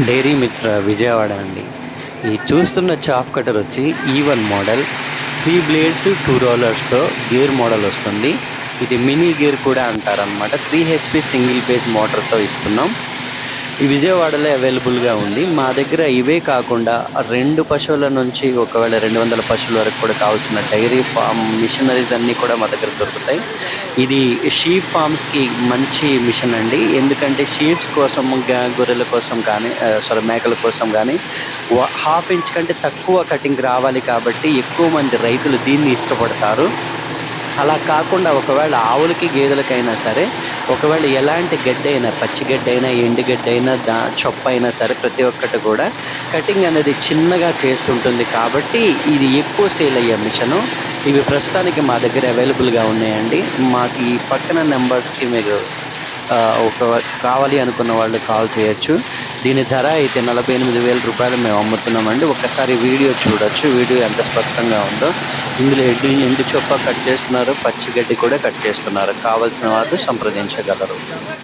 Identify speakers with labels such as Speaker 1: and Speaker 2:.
Speaker 1: Dairy మిత్ర విజయవాడ అండి. ఈ చూస్తున్న చాప్ కటర్ వచ్చి E1 మోడల్ 3 బ్లేడ్స్ 2 రోలర్స్తో గేర్ మోడల్ వస్తుంది. ఇది మినీ గేర్ కూడా అంటారనమాట. 3 HP సింగిల్ ఫేజ్ మోటార్తో ఇస్తున్నాం. ఈ విజయవాడలో అవైలబుల్గా ఉంది. మా దగ్గర ఇవే కాకుండా 2 పశువుల నుంచి ఒకవేళ 200 పశువుల వరకు కూడా కావాల్సిన డైరీ ఫామ్ మిషనరీస్ అన్నీ కూడా మా దగ్గర దొరుకుతాయి. ఇది షీప్ ఫామ్స్కి మంచి మిషన్ అండి. ఎందుకంటే షీప్స్ కోసం గొర్రెల కోసం కానీ మేకల కోసం కానీ 1/2 ఇంచ్ కంటే తక్కువ కటింగ్ రావాలి కాబట్టి ఎక్కువ మంది రైతులు దీన్ని ఇష్టపడతారు. అలా కాకుండా ఒకవేళ ఆవులకి గేదెలకైనా సరే ఒకవేళ ఎలాంటి గడ్డి అయినా పచ్చి గడ్డి అయినా ఎండు గడ్డి అయినా చొప్ప అయినా సరే ప్రతి ఒక్కటి కూడా కటింగ్ అనేది చిన్నగా చేస్తుంటుంది కాబట్టి ఇది ఎక్కువ సేల్ అయ్యే మిషను. ఇవి ప్రస్తుతానికి మా దగ్గర అవైలబుల్గా ఉన్నాయండి. మాకు ఈ పక్కన నెంబర్స్కి మీరు ఒక కావాలి అనుకున్న వాళ్ళు కాల్ చేయొచ్చు. దీని ధర అయితే 48,000 రూపాయలు మేము అమ్ముతున్నామండి. ఒక్కసారి వీడియో చూడొచ్చు. వీడియో ఎంత స్పష్టంగా ఉందో. ఇందులో ఎండు చొప్ప కట్ చేస్తున్నారు, పచ్చి గడ్డి కూడా కట్ చేస్తున్నారు. కావలసిన వాళ్ళు సంప్రదించగలరు.